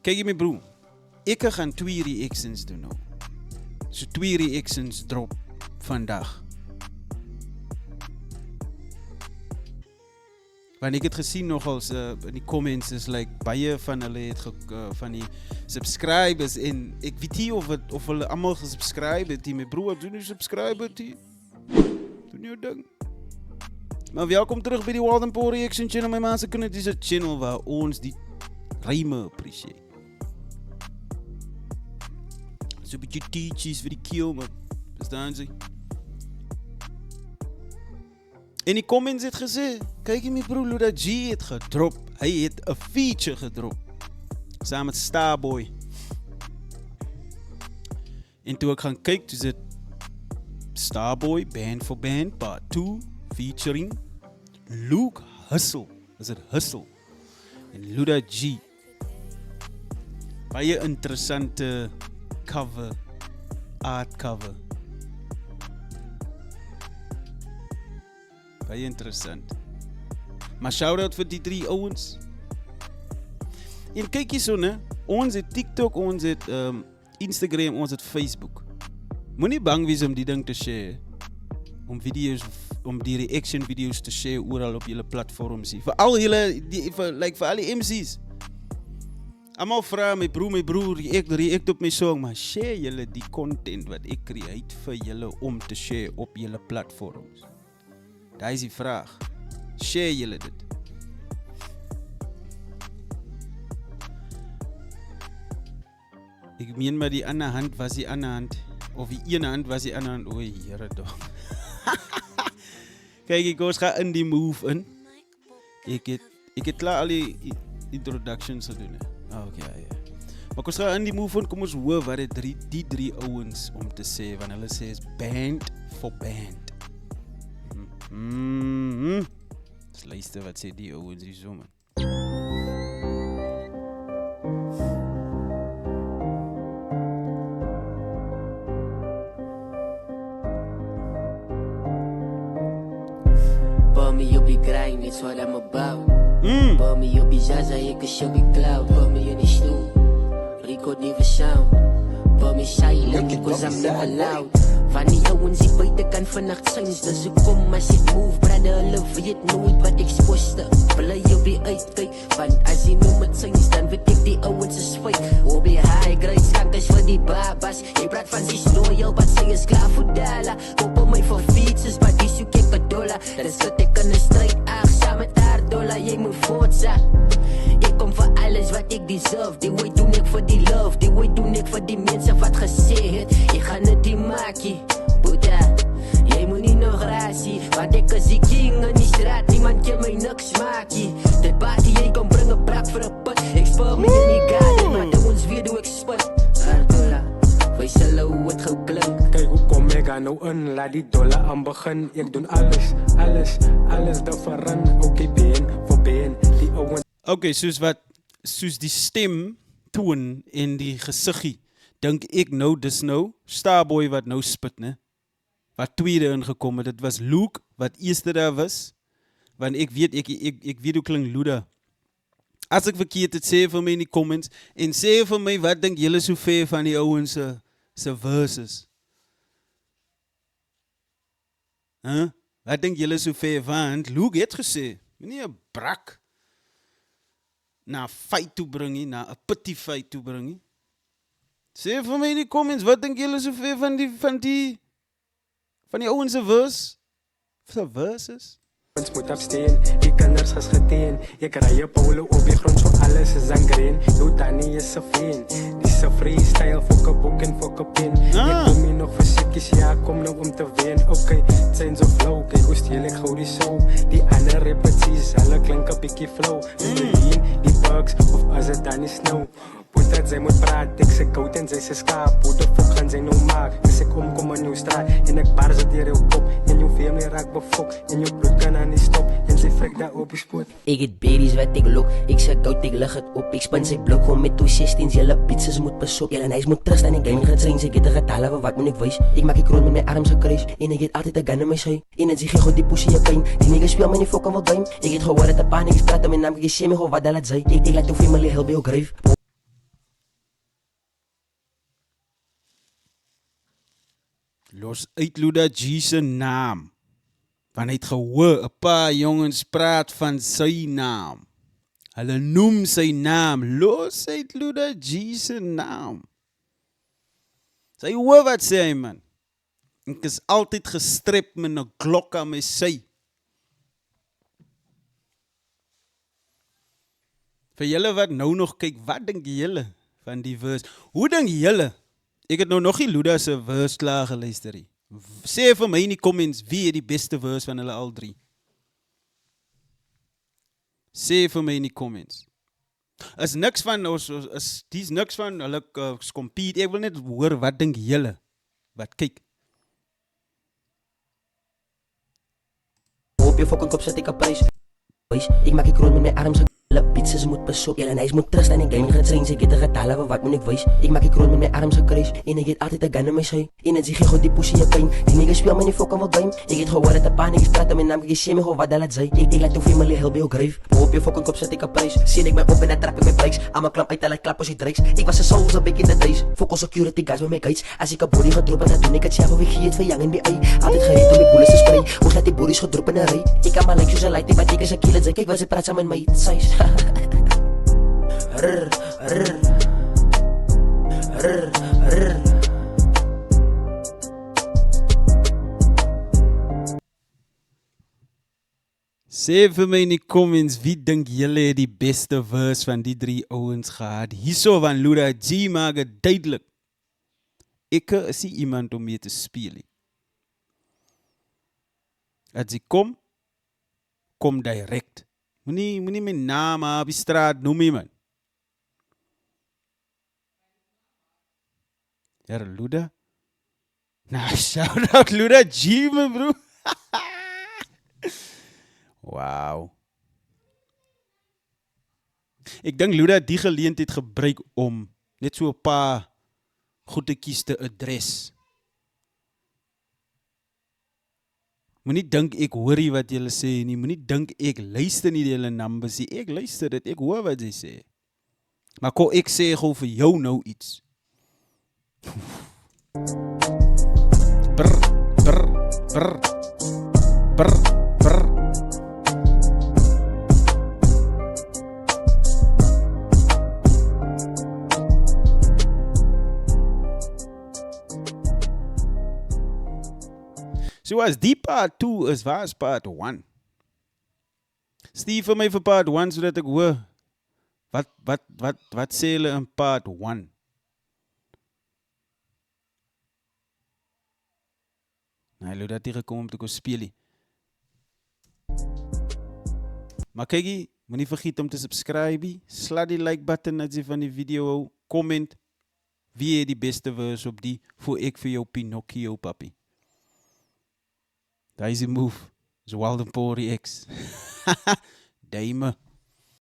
Kyk my bro, ek gaan 2 reactions doen nou. So 2 reactions drop vandag. Want ek het gesien nogals in die comments is like baie van hulle het van die subscribers en ek weet nie of hulle almal gesubscribe het, my bro, doen jy subscribe het? Doen jou ding. Maar welkom terug by die Wild and Poor Reaction Channel, my maats, dit is 'n channel waar ons die ryme appreciate. So 'n bietjie teachies vir die keel, man. Verstaan jy? En die comments het gesê, kyk my bro, Luda G het gedrop. Hy het 'n feature gedrop. Saam met Starboy. En toe ek gaan kyk, toe sit Starboy, Band for Band, Part 2, featuring Luke Hustle. Is het Hustle? En Luda G. Baie interessante cover, art cover. Baie interessant. Maar shout-out vir die 3 ouens. En kyk hierso, né? Ons het TikTok, ons het Instagram, ons het Facebook. Moenie bang wees om die ding te share. Om die reaction video's te share oral op julle platforms. Vir al julle, vir al die MC's. Almal vra my broer, react op my song, maar share julle die content wat ek create vir julle om te share op julle platforms. Daar is die vraag. Share julle dit. Ek meen maar die ander hand was die ander hand. Of die ene hand was die ander hand. Oei, Here toch. Kijk, ek ga in die move in. Ek het klaar al die introductions gedoen. Okay, ja. Maar ek ga in die move in, kom ons hoor wat die 3 ouens om te sê. Want hulle sê is band for band. Dus luister wat sê die ouens hier so, man. Put me op die grind, it's what I'm about. Put me op die Zaza, ek is op die cloud. Put me in die stoel, record nieuwe sound. Put me silent, because I'm not allowed. Van die ouwens die buitenkant vannacht syns, dus ek kom as ek move, brother, hulle weet nooit wat ek sposte. Bly op die uitkijk, want as jy noem het syns, dan weet ek die ouwens is fake. Op die high grade skankers vir die babas, jy praat van sy loyal, wat sy is klaar vir dollar. Koop op my vir fietses, maar die soek ek $1. Dan sit ek in 'n stryd, saam met haar dollar, jy moet voortzak. Ek kom vir alles wat ek deserve, die way doen ek vir die love, die way doen ek vir die mense wat gesê het, ek gaan dit die maakie. Boeta, jy moet nie nog rasie, want ek is die king in die straat, niemand kan my niks maakie. Dit party, jy kom bring 'n brak vir 'n put, ek speel my in die garden, maar dan ons weet hoe ek spit. Hardola, wees hulle hoe het gou klink. Kyk hoe kom ek aan nou in, laat die dollar aan begin. Ek doen alles different, okay, been for been, die ouwens. Okay, soos die stem, toon en die gesiggie, dink ek nou, dis nou, Starboy wat nou spit, ne? Wat tweede ingekom het, dit was Luke, wat eerste daar was, want ek weet hoe klink Luda. As ek verkeerd het, sê vir my in die comments, en sê vir my, wat dink julle so ver van die ouwens se verses? Wat dink julle so ver, want Luke het gesê, nie 'n brak, na 'n fight toe bring nie, na 'n pity fight toe bring nie. Sê vir my in die comments, wat dink julle so ver van die ouens se verses? Ons moet afsteen, die kinders is geteen. Ek ry op polo op die grond, so alles is aan green. Jou Danny is 'n vriend, dis 'n freestyle, fokke boek en fokke pen. Ek kom hier nog versikkies, ja, kom nou om te wen. Okay, change of flow, kyk hoe steel ek gou die show. Die ander repetities, hulle klink 'n bietjie flow. Die bugs, of as dit dan is snow. Put dat sy moet praat, ek sê koud en sy sê skaap. Hoe de fok gaan sy nou maak, as ek kom in jou straat. En ek bar sit hier jou kop, en jou family raak befok. En jou bloed kan aan die stop, en sy vrek daar op die spoot. Ek het berries wat ek lok, ek sê koud, ek lig het op. Ek spin sy blok om met 216's, julle pizzas moet besop. Julle nice moet trust aan die gaming getrains, ek het 'n getalle wat moet ek wys. Ek maak die kroon met my arms gekruis, en ek het altyd 'n gun in my sy. En as jy gee goed die pussy jou pyn, die niggas speel my nie fokke wil duim. Ek het gehoor dat 'n paniek is praat, en my naam ek sê my hoe wat hulle sê. Ek laat jou family help by jou grave. Los uit Luda G se naam. Want hy het gehoor, 'n paar jongens praat van sy naam. Hulle noem sy naam. Los uit Luda G se naam. Sy hoor wat sê hy, man. Ek is altyd gestrep met 'n klok aan my sy. Vir julle wat nou nog kyk, wat dink julle van die verse? Hoe dink julle? Ek het nou nog nie Luda se verse klaar geluister nie. Sê vir my in die comments, wie het die beste verse van hulle al drie? Sê vir my in die comments. Is niks van, dis niks van, hulle compete. Ek wil net hoor, wat dink julle? Wat kyk? Op je fucking kop zet ik een prijs. Ik maak ik rood met mijn arms. Pizzas moet besoek, en hij moet trust en ik gaming gaat zijn. Ze get de getallen van wat moet ik wees. Ik maak ik rood met mijn arms gekruis. En ik get altijd een gun in mijn schui. En dan zeg je goed die pussy je pijn. Die niggas speel me niet fucking wat game. Ik het gehoord dat de paniek is praten. Mijn naam ik shame gewoon wat dat laat zijn. Ik laat de family heel veel grave. Op je fucking kop zet ik een prijs. Zie ik ben op en dan trap ik mijn prijs. Aan mijn klap uit en klap als je drinks. Ik was een soul zo big in de days. Focus security guys met mijn kites. Als ik een body gedroppen dan doe ik het zelf. Ik gie het van young in die eye. Altijd gereed om die bullets te spray. Hoe laat die bodies gedroppen en rij. Ik kan maar like zo'n light. Ik ben dik als een killer. Kijk waar ze praat samen met mij. Size. Rrr, rrr. Rrr, rrr. Sê vir my in die comments, wie dink julle het die beste verse van die drie ouens gehad? Hierso van Luda G maak het duidelik. Ek is nie iemand om mee te speel nie. As ek kom direct. Moenie my naam op die straat noem nie, man. Ja, Luda? Nou, shout out Luda G, my bro. Wow. Ek dink Luda die geleentheid gebruik om net so 'n paar goedetjies te adres. Moenie dink ek hoor nie wat julle sê nie. Moenie dink ek luister nie die julle numbers nie. Ek luister dit, ek hoor wat jy sê. Maar kom ek sê gou vir jou nou iets. Brr, brr, brr. Brr, brr. So as die part 2 is, waar is part 1? Stuur vir my vir part 1 sodat ek hoor wat sê hulle in part 1? Nou, hulle het hier gekom om te kom speel nie. Maar kykie, moenie vergeet om te subscribe nie. Sla die like button as jy van die video hou. Comment wie het die beste verse op die voor ek vir jou Pinocchio papi. Daar is die move. Is Walden Pori X. Daime.